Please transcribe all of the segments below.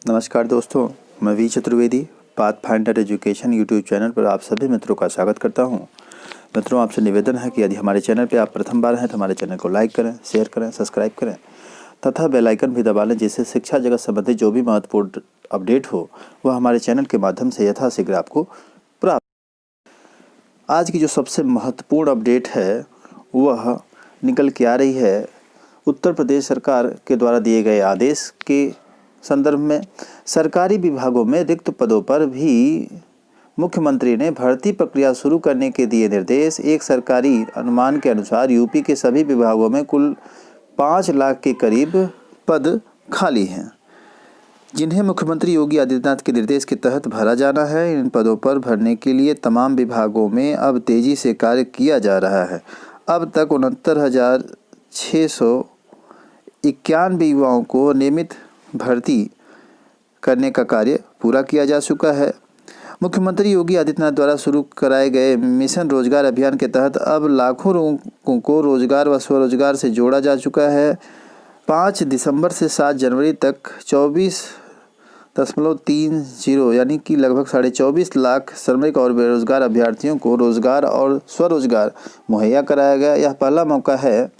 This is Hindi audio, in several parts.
नमस्कार दोस्तों, मैं V Chaturvedi Pathfinder Education YouTube channel पर आप सभी मित्रों का स्वागत करता हूं। मित्रों, आपसे निवेदन है कि यदि हमारे चैनल पर आप प्रथम बार हैं तो हमारे चैनल को लाइक करें, शेयर करें, सब्सक्राइब करें तथा बेल आइकन भी दबा लें, जिससे शिक्षा जगत संबंधी जो भी महत्वपूर्ण अपडेट हो वह हमारे चैनल के माध्यम से यथाशीघ्र आपको प्राप्त। आज की जो सबसे महत्वपूर्ण अपडेट है वह निकल के आ रही है उत्तर प्रदेश सरकार के द्वारा दिए गए आदेश के संदर्भ में। सरकारी विभागों में रिक्त पदों पर भी मुख्यमंत्री ने भर्ती प्रक्रिया शुरू करने के दिए निर्देश। एक सरकारी अनुमान के अनुसार यूपी के सभी विभागों में कुल 5 लाख के करीब पद खाली हैं, जिन्हें मुख्यमंत्री योगी आदित्यनाथ के निर्देश के तहत भरा जाना है। इन पदों पर भरने के लिए तमाम विभागों में अब तेजी से कार्य किया जा रहा है। अब तक 69,691 युवाओं को नियमित भर्ती करने का कार्य पूरा किया जा चुका है। मुख्यमंत्री योगी आदित्यनाथ द्वारा शुरू कराए गए मिशन रोजगार अभियान के तहत अब लाखों लोगों को रोजगार व स्वरोजगार से जोड़ा जा चुका है। 5 दिसंबर से 7 जनवरी तक 24.30 यानी कि लगभग 24.5 लाख श्रमिक और बेरोजगार अभ्यर्थियों को रोजगार और स्वरोजगार मुहैया कराया गया। यह पहला मौका है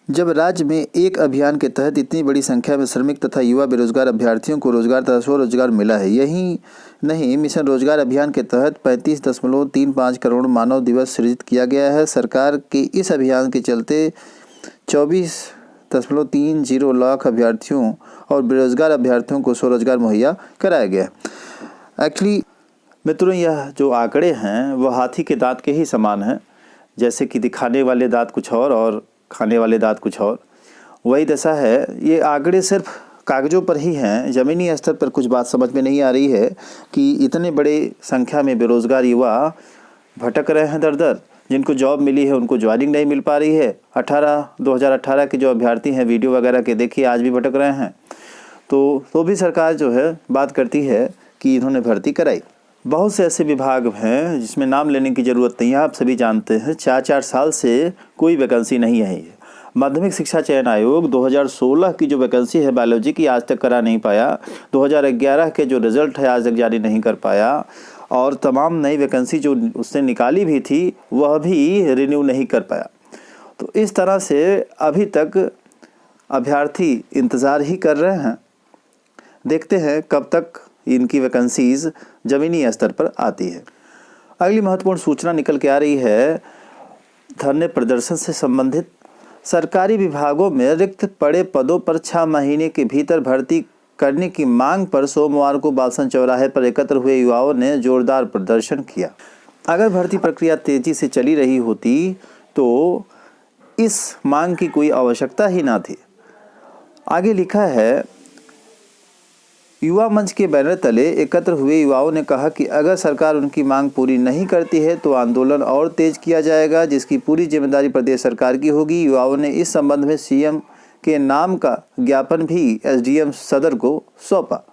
जब राज्य में एक अभियान के तहत इतनी बड़ी संख्या में श्रमिक तथा युवा बेरोजगार अभ्यर्थियों को रोजगार तथा स्वरोजगार मिला है। यही नहीं, मिशन रोजगार अभियान के तहत 35.35 करोड़ मानव दिवस सृजित किया गया है। सरकार के इस अभियान के चलते 24.30 लाख अभ्यर्थियों और बेरोजगार अभ्यर्थियों को स्वरोजगार मुहैया कराया गया। एक्चुअली मित्रों, यह जो आंकड़े हैं वह हाथी के दांत के ही समान हैं, जैसे कि दिखाने वाले दांत कुछ और खाने वाले दांत कुछ और, वही दशा है। ये आंकड़े सिर्फ कागजों पर ही हैं, ज़मीनी स्तर पर कुछ बात समझ में नहीं आ रही है कि इतने बड़े संख्या में बेरोजगार युवा भटक रहे हैं दर दर। जिनको जॉब मिली है उनको ज्वाइनिंग नहीं मिल पा रही है। 2018 के जो अभ्यर्थी हैं, वीडियो वगैरह के देखिए, आज भी भटक रहे हैं। तो भी सरकार जो है बात करती है कि इन्होंने भर्ती कराई। बहुत से ऐसे विभाग हैं जिसमें नाम लेने की ज़रूरत नहीं है, आप सभी जानते हैं। 4 साल से कोई वैकेंसी नहीं है। माध्यमिक शिक्षा चयन आयोग 2016 की जो वैकेंसी है बायोलॉजी की, आज तक करा नहीं पाया। 2011 के जो रिजल्ट है आज तक जारी नहीं कर पाया, और तमाम नई वैकेंसी जो उसने निकाली भी थी वह भी रिन्यू नहीं कर पाया। तो इस तरह से अभी तक अभ्यर्थी इंतज़ार ही कर रहे हैं। देखते हैं कब तक इनकी वैकेंसीज ज़मीनी स्तर पर आती है। अगली महत्वपूर्ण सूचना निकल के आ रही है धरने प्रदर्शन से संबंधित। सरकारी विभागों में रिक्त पड़े पदों पर 6 महीने के भीतर भर्ती करने की मांग पर सोमवार को बालसन चौराहे पर एकत्र हुए युवाओं ने जोरदार प्रदर्शन किया। अगर भर्ती प्रक्रिया तेजी से चली रही होती तो इस मांग की कोई आवश्यकता ही ना थी। आगे लिखा है, युवा मंच के बैनर तले एकत्र हुए युवाओं ने कहा कि अगर सरकार उनकी मांग पूरी नहीं करती है तो आंदोलन और तेज किया जाएगा, जिसकी पूरी जिम्मेदारी प्रदेश सरकार की होगी। युवाओं ने इस संबंध में सीएम के नाम का ज्ञापन भी एसडीएम सदर को सौंपा।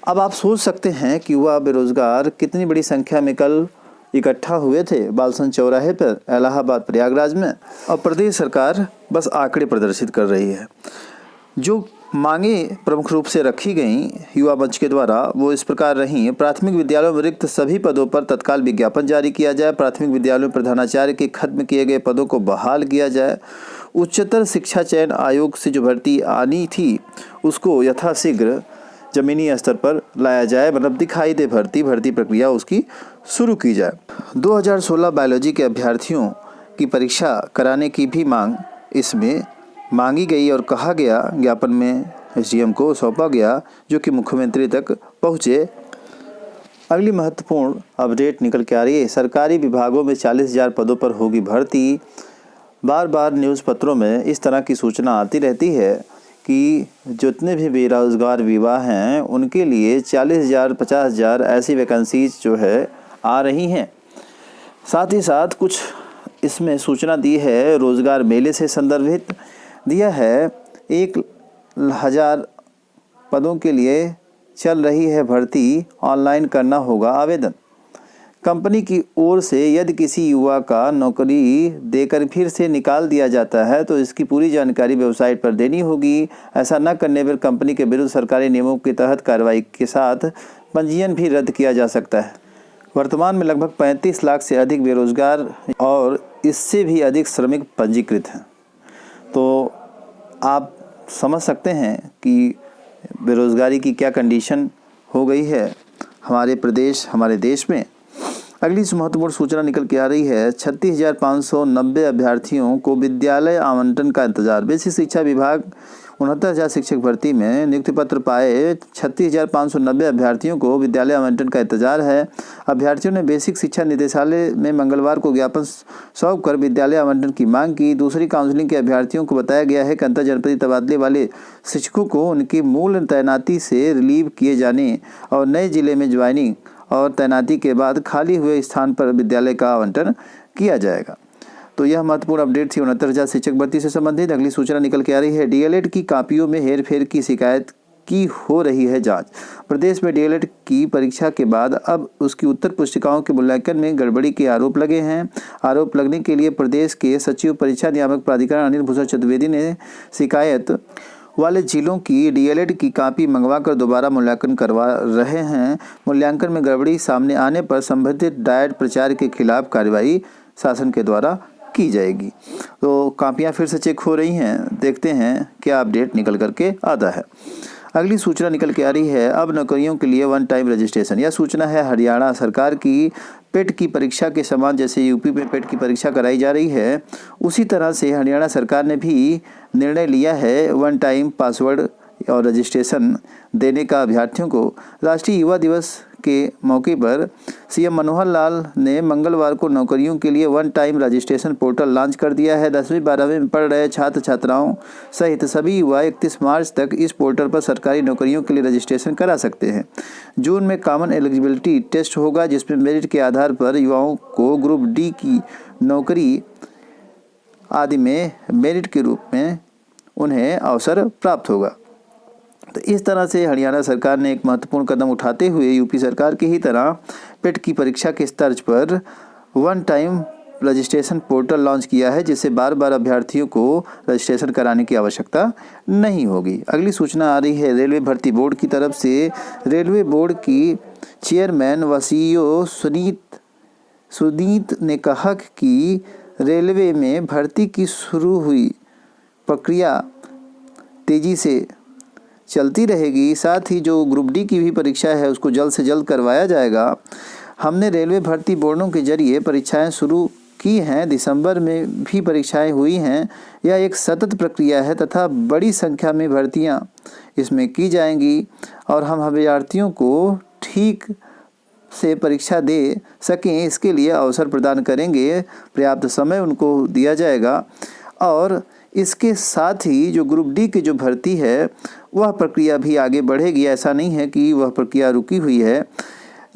अब आप सोच सकते हैं कि युवा बेरोजगार कितनी बड़ी संख्या में कल इकट्ठा हुए थे बालसन चौराहे पर इलाहाबाद प्रयागराज में, और प्रदेश सरकार बस आंकड़े प्रदर्शित कर रही है। जो मांगे प्रमुख रूप से रखी गई युवा मंच के द्वारा वो इस प्रकार रही। प्राथमिक विद्यालयों में रिक्त सभी पदों पर तत्काल विज्ञापन जारी किया जाए। प्राथमिक विद्यालयों में प्रधानाचार्य के खत्म किए गए पदों को बहाल किया जाए। उच्चतर शिक्षा चयन आयोग से जो भर्ती आनी थी उसको यथाशीघ्र जमीनी स्तर पर लाया जाए, मतलब दिखाई दे भर्ती प्रक्रिया उसकी शुरू की जाए। 2016 बायोलॉजी के अभ्यर्थियों की परीक्षा कराने की भी मांग इसमें मांगी गई और कहा गया, ज्ञापन में एसडीएम को सौंपा गया, जो कि मुख्यमंत्री तक पहुंचे। अगली महत्वपूर्ण अपडेट निकल के आ रही है, सरकारी विभागों में 40,000 पदों पर होगी भर्ती। बार बार न्यूज़ पत्रों में इस तरह की सूचना आती रहती है कि जितने भी बेरोजगार युवा हैं उनके लिए 40,000 50,000 ऐसी वैकेंसीज जो है आ रही हैं। साथ ही साथ कुछ इसमें सूचना दी है, रोजगार मेले से संदर्भित दिया है। 1,000 पदों के लिए चल रही है भर्ती, ऑनलाइन करना होगा आवेदन। कंपनी की ओर से यदि किसी युवा का नौकरी देकर फिर से निकाल दिया जाता है तो इसकी पूरी जानकारी वेबसाइट पर देनी होगी। ऐसा न करने पर कंपनी के विरुद्ध सरकारी नियमों के तहत कार्रवाई के साथ पंजीयन भी रद्द किया जा सकता है। वर्तमान में लगभग 35 लाख से अधिक बेरोजगार और इससे भी अधिक श्रमिक पंजीकृत हैं। तो आप समझ सकते हैं कि बेरोजगारी की क्या कंडीशन हो गई है हमारे देश में। अगली महत्वपूर्ण सूचना निकल के आ रही है 36,590 अभ्यर्थियों को विद्यालय आवंटन का इंतजार। बेसिक शिक्षा विभाग 69,000 शिक्षक भर्ती में नियुक्ति पत्र पाए 36,590 अभ्यर्थियों को विद्यालय आवंटन का इंतजार है। अभ्यर्थियों ने बेसिक शिक्षा निदेशालय में मंगलवार को ज्ञापन सौंप कर विद्यालय आवंटन की मांग की। दूसरी काउंसलिंग के अभ्यर्थियों को बताया गया है कि अंतर जनपदीय तबादले वाले शिक्षकों को उनकी मूल तैनाती से रिलीव किए जाने और नए जिले में ज्वाइनिंग और तैनाती के बाद खाली हुए स्थान पर विद्यालय का आवंटन किया जाएगा। तो यह महत्वपूर्ण अपडेट थी 69,000 शिक्षक भर्ती से संबंधित। अगली सूचना निकल के आ रही है डीएलएड की कापियों में हेरफेर की शिकायत की हो रही है जांच। प्रदेश में डीएलएड की परीक्षा के बाद अब उसकी उत्तर पुस्तिकाओं के मूल्यांकन में गड़बड़ी के आरोप लगे हैं। आरोप लगने के लिए प्रदेश के सचिव परीक्षा नियामक प्राधिकरण अनिल भूषण चतुर्वेदी ने शिकायत वाले जिलों की डीएलएड की कॉपी मंगवाकर दोबारा मूल्यांकन करवा रहे हैं। मूल्यांकन में गड़बड़ी सामने आने पर संबंधित डायट प्रचार के खिलाफ कार्रवाई शासन के द्वारा की जाएगी। तो कॉपियां फिर से चेक हो रही हैं, देखते हैं क्या अपडेट निकल करके आता है। अगली सूचना निकल के आ रही है अब नौकरियों के लिए वन टाइम रजिस्ट्रेशन। यह सूचना है हरियाणा सरकार की। पेट की परीक्षा के समान जैसे यूपी में पेट की परीक्षा कराई जा रही है उसी तरह से हरियाणा सरकार ने भी निर्णय लिया है वन टाइम पासवर्ड और रजिस्ट्रेशन देने का अभ्यर्थियों को। राष्ट्रीय युवा दिवस के मौके पर सीएम मनोहर लाल ने मंगलवार को नौकरियों के लिए one time registration portal launch कर दिया है। 10वीं 12वीं में पढ़ रहे छात्र छात्राओं सहित सभी युवा 31 मार्च तक इस पोर्टल पर सरकारी नौकरियों के लिए रजिस्ट्रेशन करा सकते हैं। जून में कॉमन एलिजिबिलिटी टेस्ट होगा जिसमें मेरिट के आधार पर युवाओं को ग्रुप डी की नौकरी आदि में मेरिट के रूप में उन्हें अवसर प्राप्त होगा। तो इस तरह से हरियाणा सरकार ने एक महत्वपूर्ण कदम उठाते हुए यूपी सरकार की ही तरह पेट की परीक्षा के तर्ज पर one time registration portal launch किया है जिससे बार बार अभ्यर्थियों को रजिस्ट्रेशन कराने की आवश्यकता नहीं होगी। अगली सूचना आ रही है रेलवे भर्ती बोर्ड की तरफ से। रेलवे बोर्ड की चेयरमैन व सीईओ सुनीत ने कहा कि रेलवे में भर्ती की शुरू हुई प्रक्रिया तेजी से चलती रहेगी। साथ ही जो ग्रुप डी की भी परीक्षा है उसको जल्द से जल्द करवाया जाएगा। हमने रेलवे भर्ती बोर्डों के जरिए परीक्षाएं शुरू की हैं। दिसंबर में भी परीक्षाएं हुई हैं। यह एक सतत प्रक्रिया है तथा बड़ी संख्या में भर्तियां इसमें की जाएंगी और हम अभ्यर्थियों को ठीक से परीक्षा दे सकें इसके लिए अवसर प्रदान करेंगे। पर्याप्त समय उनको दिया जाएगा और इसके साथ ही जो ग्रुप डी की जो भर्ती है वह प्रक्रिया भी आगे बढ़ेगी। ऐसा नहीं है कि वह प्रक्रिया रुकी हुई है।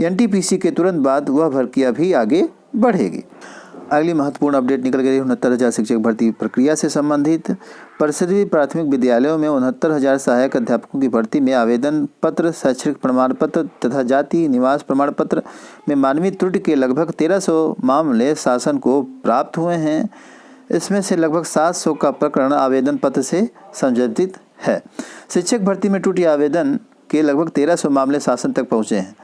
एनटीपीसी के तुरंत बाद वह प्रक्रिया भी आगे बढ़ेगी। अगली महत्वपूर्ण अपडेट निकल गई 69,000 शिक्षक भर्ती प्रक्रिया से संबंधित। परिषदीय प्राथमिक विद्यालयों में 69,000 सहायक अध्यापकों की भर्ती में आवेदन पत्र, शैक्षणिक प्रमाण पत्र तथा जाति निवास प्रमाण पत्र में मानवीय त्रुटि के लगभग 1300 मामले शासन को प्राप्त हुए हैं। इसमें से लगभग 700 का प्रकरण आवेदन पत्र से संबंधित है। शिक्षक भर्ती में त्रुटि आवेदन के लगभग 1300 मामले शासन तक पहुंचे हैं।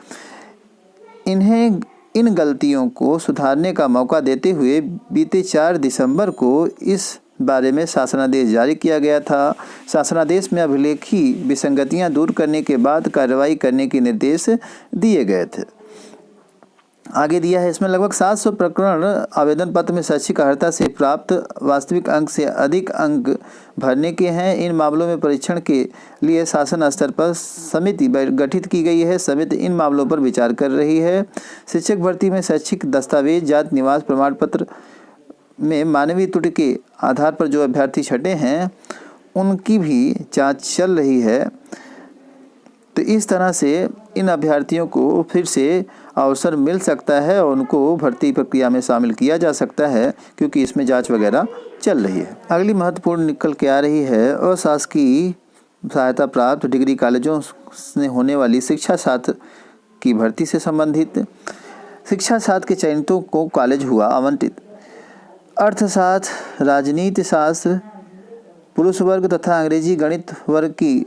इन गलतियों को सुधारने का मौका देते हुए बीते 4 दिसंबर को इस बारे में शासनादेश जारी किया गया था। शासनादेश में अभिलेखी विसंगतियां दूर करने के बाद कार्रवाई करने के निर्देश दिए गए थे। आगे दिया है इसमें लगभग 700 प्रकरण आवेदन पत्र में शैक्षिक अर्हता से प्राप्त वास्तविक अंक से अधिक अंक भरने के हैं। इन मामलों में परीक्षण के लिए शासन स्तर पर समिति गठित की गई है। समिति इन मामलों पर विचार कर रही है। शिक्षक भर्ती में शैक्षिक दस्तावेज, जाति निवास प्रमाण पत्र में मानवीय त्रुटि के आधार पर जो अभ्यर्थी छटे हैं उनकी भी जाँच चल रही है। तो इस तरह से इन अभ्यर्थियों को फिर से अवसर मिल सकता है और उनको भर्ती प्रक्रिया में शामिल किया जा सकता है क्योंकि इसमें जांच वगैरह चल रही है। अगली महत्वपूर्ण निकल के आ रही है अशासकीय सहायता प्राप्त डिग्री कॉलेजों में होने वाली शिक्षा छात्र की भर्ती से संबंधित। शिक्षा शास्त्र के चयनितों को कॉलेज हुआ आवंटित। अर्थशास्त्र, राजनीति शास्त्र, पुरुष वर्ग तथा अंग्रेजी गणित वर्ग की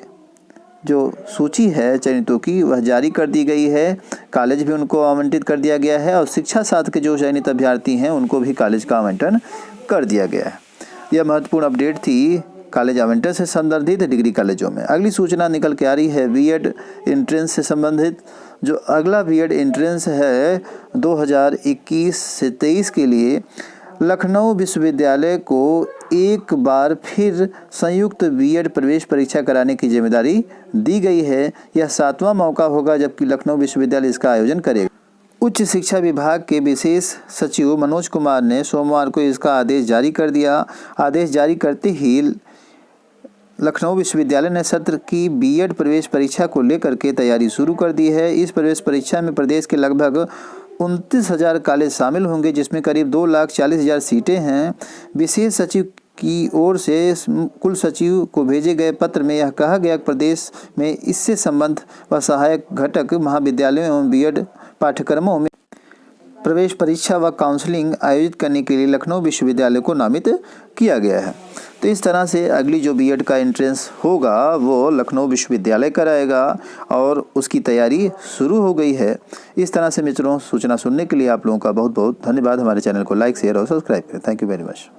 जो सूची है चयनितों की वह जारी कर दी गई है। कॉलेज भी उनको आवंटित कर दिया गया है और शिक्षा शास्त्र के जो चयनित अभ्यर्थी हैं उनको भी कॉलेज का आवंटन कर दिया गया है। यह महत्वपूर्ण अपडेट थी कॉलेज आवंटन से संबंधित डिग्री कॉलेजों में। अगली सूचना निकल के आ रही है बीएड एंट्रेंस से संबंधित। जो अगला बीएड एंट्रेंस है 2021 से 23 के लिए लखनऊ विश्वविद्यालय को एक बार फिर संयुक्त बीएड प्रवेश परीक्षा कराने की जिम्मेदारी दी गई है। यह 7वां मौका होगा जबकि लखनऊ विश्वविद्यालय इसका आयोजन करेगा। उच्च शिक्षा विभाग के विशेष सचिव मनोज कुमार ने सोमवार को इसका आदेश जारी कर दिया। आदेश जारी करते ही लखनऊ विश्वविद्यालय ने सत्र की बीएड प्रवेश परीक्षा को लेकर के तैयारी शुरू कर दी है। इस प्रवेश परीक्षा में प्रदेश के लगभग 29,000 कॉलेज शामिल होंगे, जिसमें करीब 2,40,000 सीटें हैं। विशेष सचिव की ओर से कुल सचिव को भेजे गए पत्र में यह कहा गया कि प्रदेश में इससे संबंध व सहायक घटक महाविद्यालयों एवं बीएड पाठ्यक्रमों में प्रवेश परीक्षा व काउंसलिंग आयोजित करने के लिए लखनऊ विश्वविद्यालय को नामित किया गया है। तो इस तरह से अगली जो बीएड का एंट्रेंस होगा वो लखनऊ विश्वविद्यालय कराएगा और उसकी तैयारी शुरू हो गई है। इस तरह से मित्रों, सूचना सुनने के लिए आप लोगों का बहुत बहुत धन्यवाद। हमारे चैनल को लाइक, शेयर और सब्सक्राइब करें। Thank you very much.